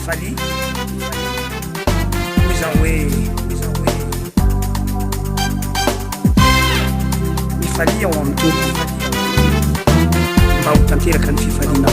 mifaly iza hoe mifaly ao amin'ny tompo mba ho tanteraka ny fifaliana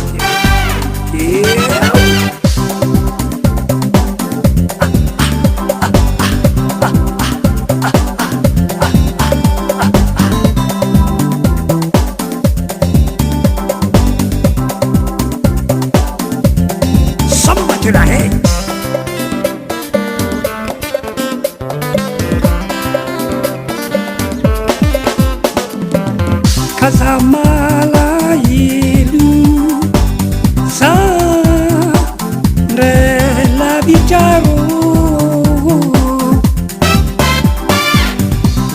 Casamalaelu sa ndrela vicharo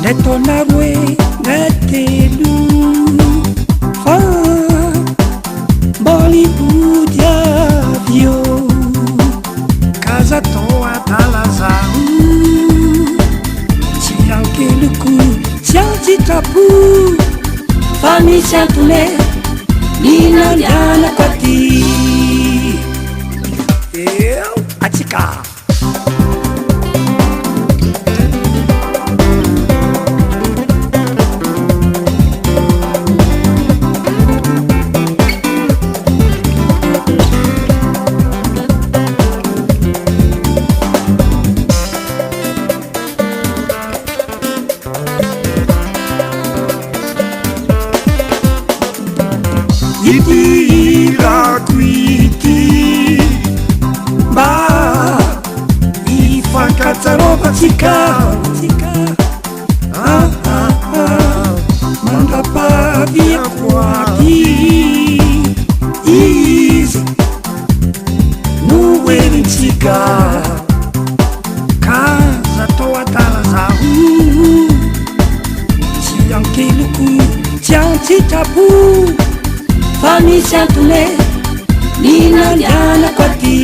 netonarue netelu fa Bollywood avio casa toa talazau ciankeluku ciancitapu Fami santule Nina liana kwati atika Irakuiti ba ifakatsaroba tsika mandrapaviakoaty izy noenintsika ka zatao atala zaho tsy ankeloko tsy antsitrapo Fami santule Nina liana kwati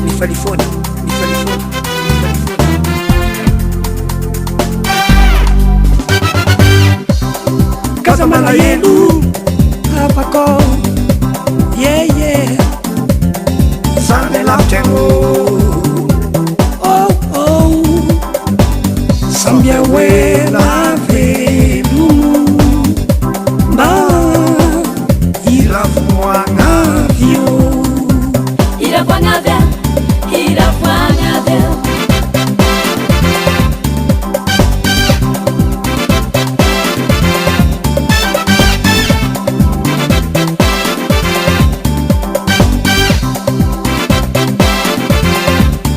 mifalifona Casamalaelu Apako yeah Sane laptengo Sambia wela velu ba ira fuanga vio ira fuanga vel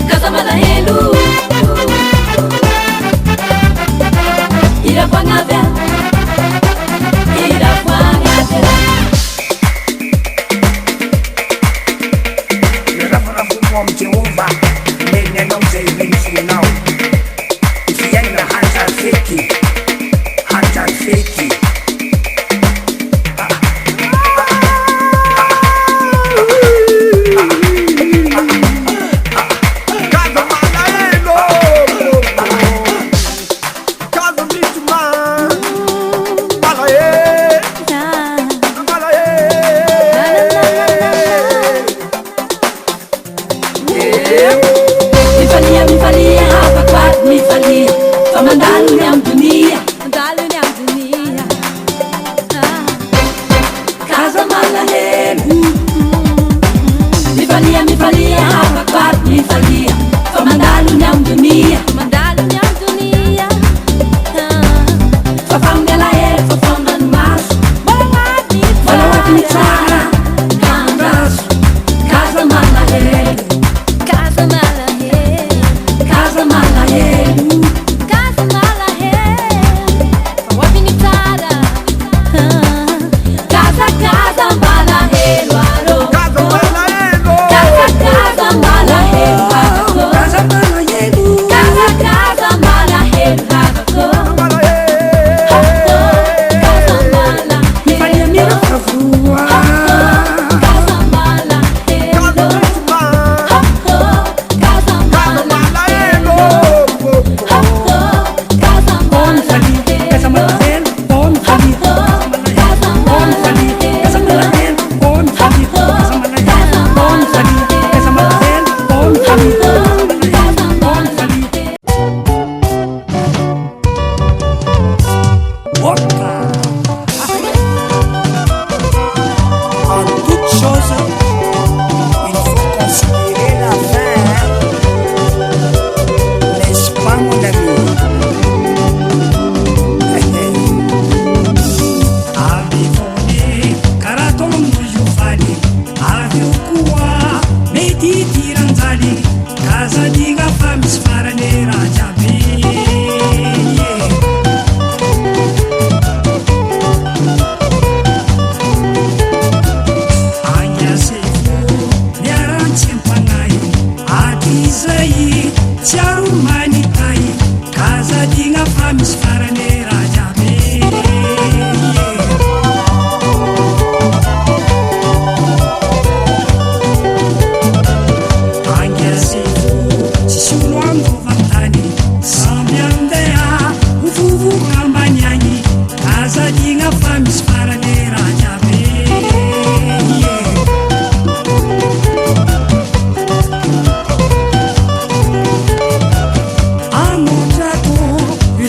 Casamalaelu ira fuanga vel From Jehovah, men don't say anything now. If you ain't a hunter, fake it. Mifalia, hapa kwat mifalia, famandalo ni amdunia,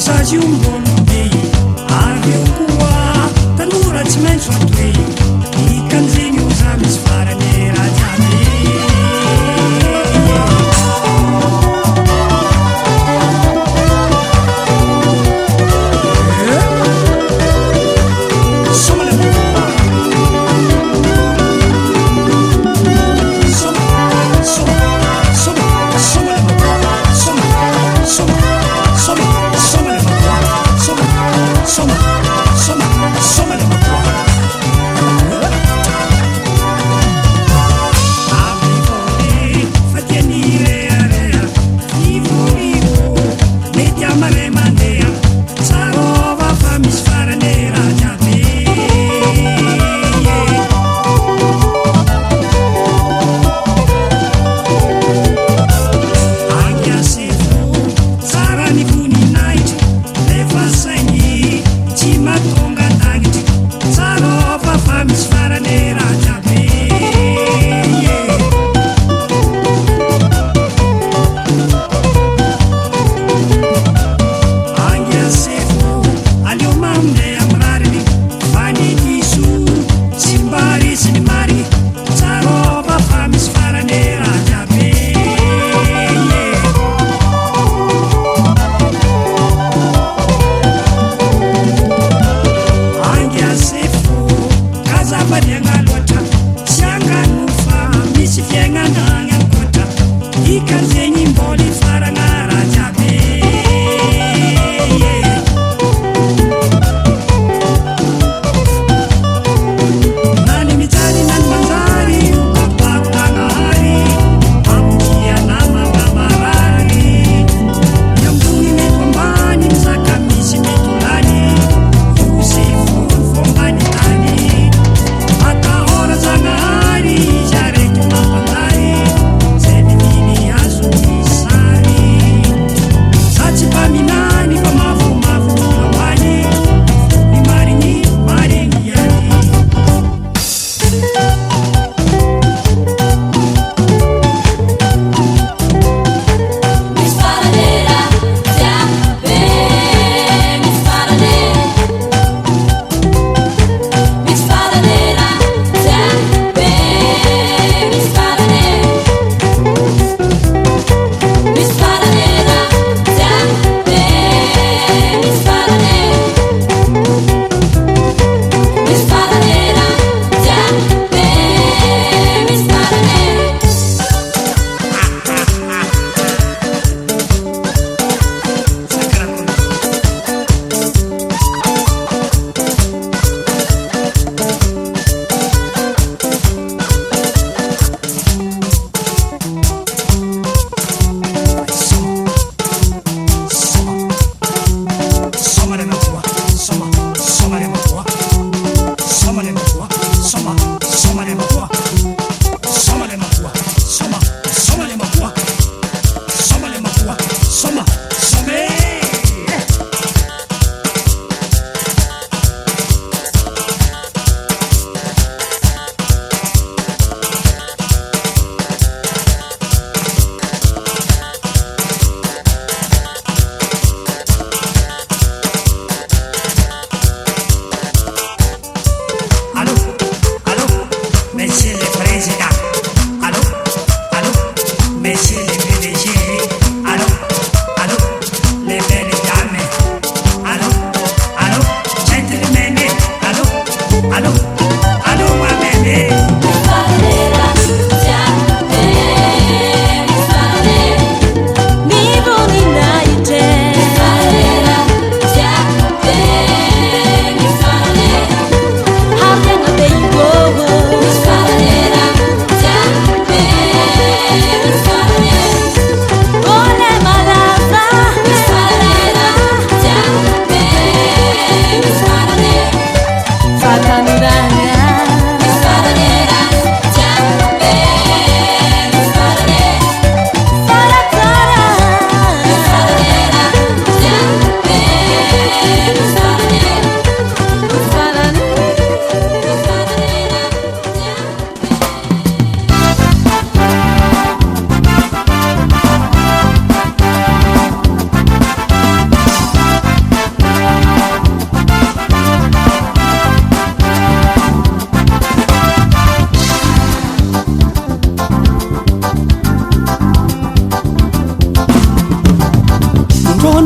message ombolobe aveo koa tanora tsy maintsy atoe ikanzegny oza misy farany raha jiaby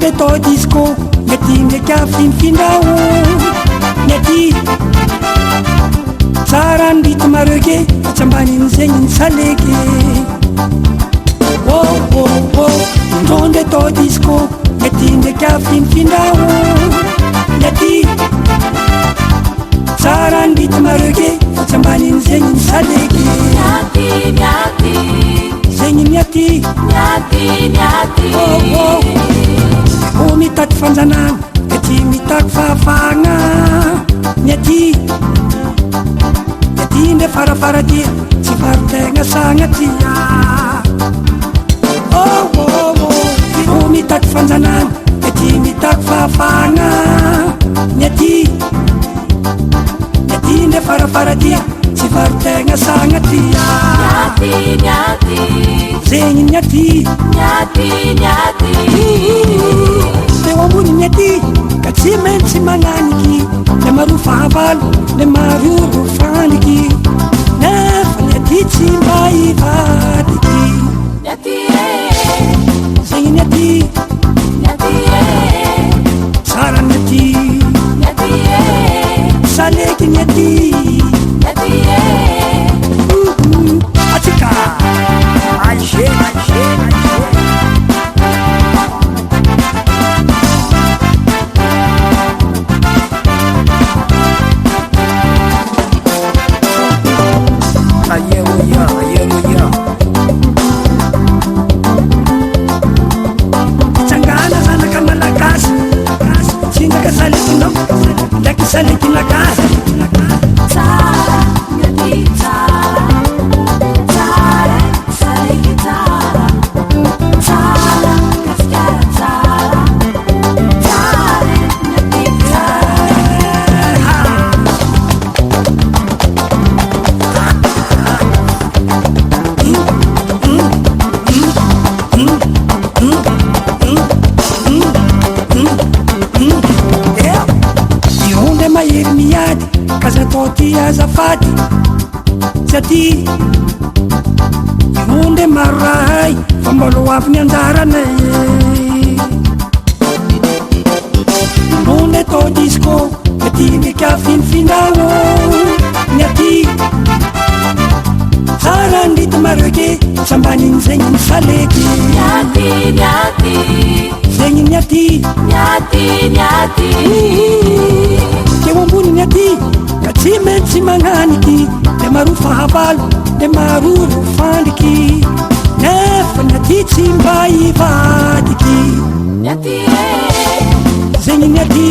ronde to disco mety ndraiky finfindrao mety tsara nrito mareo ke fa tsy ambanin'zegny ny saleky ronde to disco mety ndraiky finfindrao mety tsara nrito mareo ke fa tsy ambanin'zegny ny saleky zegny miaty o mitaky fanjanana mety mitaky fahafahagna miaty ndre farafaratia tsy farotegna sagnatia o mitaky fanjanana mety mitaky fahafahagna miaty ndre farafaratia tsy farotegna sagnatia zegny miaty teo ambony miaty ka tsy maintsy magnaniky le maro fahavalo le maro rofaniky nefa miaty tsy mba ivadiky zegny miaty tsara miaty saleky miaty atsika tsangana zanaka malagasy tsindraka salekinao ndraiky saleky lagasy mahery miady kaza atao ty azafady tsy aty ironde maro rahay fa mbolo avy ny anjaranay ironde to disco mety ndraiky finfindrao miaty tsara nrito mareo ke tsy ambanin'zegny ny saleky zegny miaty teo ambony miaty ka tsy maintsy magnaniky le maro fahavalo le maro rofandriky nefa miaty tsy mba ivadiky zegny miaty